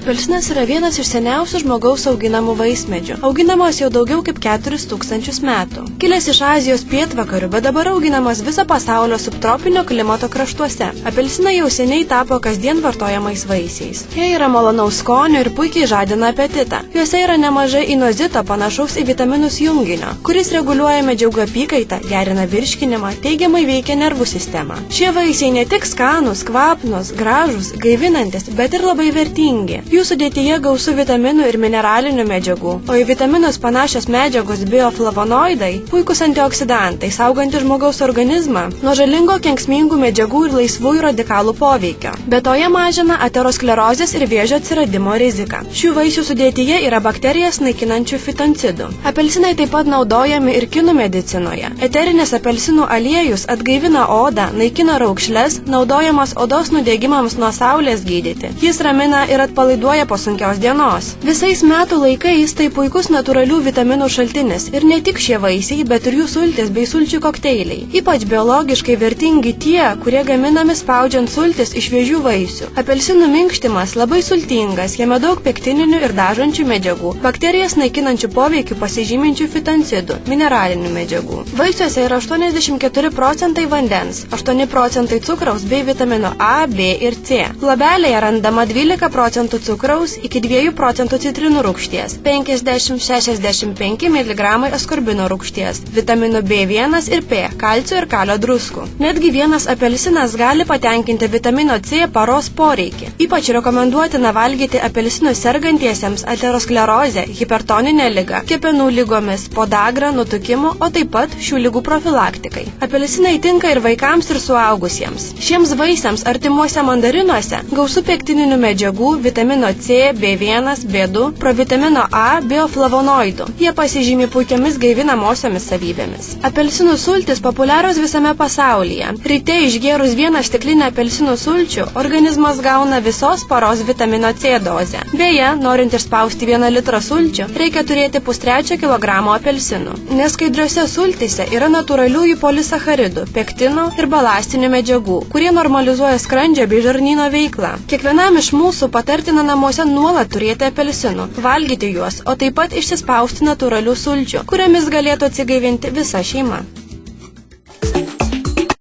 Apelsinas yra vienas iš seniausių žmogaus auginamų vaismedžių. Auginamos jau daugiau kaip 4000 metų. Kilęs iš Azijos pietvakarių, bet dabar auginamas viso pasaulio subtropinio klimato kraštuose. Apelsinai jau seniai tapo kasdien vartojamais vaisiais. Jie yra malonaus skonio ir puikiai žadina apetitą. Juose yra nemažai inozito panašaus į vitaminus junginio, kuris reguliuoja medžiagų apykaitą, gerina virškinimą, teigiamai veikia nervų sistemą. Šie vaisiai ne tik skanūs, kvapnūs, gražūs, gaivinantis, bet ir labai vertingi. Jų sudėtyje gausu vitaminų ir mineralinių medžiagų, o į vitaminus panašios medžiagos bioflavonoidai, puikus antioksidantai, saugantys žmogaus organizmą nuo žalingo kenksmingų medžiagų ir laisvųjų radikalų poveikio. Be to jie mažina aterosklerozės ir vėžio atsiradimo riziką. Šių vaisių sudėtyje yra bakterijas naikinančių fitoncidų. Apelsinai taip pat naudojami ir kinų medicinoje. Eterinis apelsinų aliejus atgaivina odą, naikina raukšles, naudojamas odos nudegimams nuo saulės gydyti. Jis ramina ir atpalaiduoja po sunkios dienos. Visais metų laikais tai puikus natūralių vitaminų šaltinis ir ne tik šie vaisiai, bet ir jų sultis bei sulčių kokteiliai. Ypač biologiškai vertingi tie, kurie gaminami spaudžiant sultis iš šviežių vaisių. Apelsinų minkštimas labai sultingas, jame daug pektininių ir dažančių medžiagų, bakterijas naikinančių poveikių pasižyminčių fitoncidų, mineralinių medžiagų. Vaisiuose yra 84% vandens, 8% cukraus bei vitamino A, B ir C. Luobelėje randama 12% cukraus iki 2% citrinų rūgšties, 50-65 mg askorbino rūgšties, vitaminų B1 ir P, kalcio ir kalio druskų. Netgi vienas apelsinas gali patenkinti vitamino C paros poreikį. Ypač rekomenduotina valgyti apelsinus sergantiesiems aterosklerozę, hipertoninę ligą, kepenų lygomis, podagrą, nutukimu, o taip pat šių ligų profilaktikai. Apelsinai tinka ir vaikams, ir suaugusiems. Šiems vaisiams artimuose mandarinuose gausu pektininių medžiagų, vitamino C, B1, B2, provitamino A, bioflavonoidų. Jie pasižymi puikiamis gaivinamosiomis savybėmis. Apelsinų sultis populiarios visame pasaulyje. Ryte išgėrus vieną stiklinę apelsinų sulčių, organizmas gauna visos paros vitamino C dozę. Beje, norint išspausti 1 litrą sulčių, reikia turėti 0,5 kg apelsinų. Neskaidriuose sultise yra natūraliųjų polisacharidų, pektino ir balastinių medžiagų, kurie normalizuoja skrandžio bei žarnyno veiklą. Kiekvienam iš mūsų patartina namuose nuolat turėti apelsinų, valgyti juos, o taip pat išsispausti natūralių sulčių, kuriomis galėtų atsigaivinti visa šeima.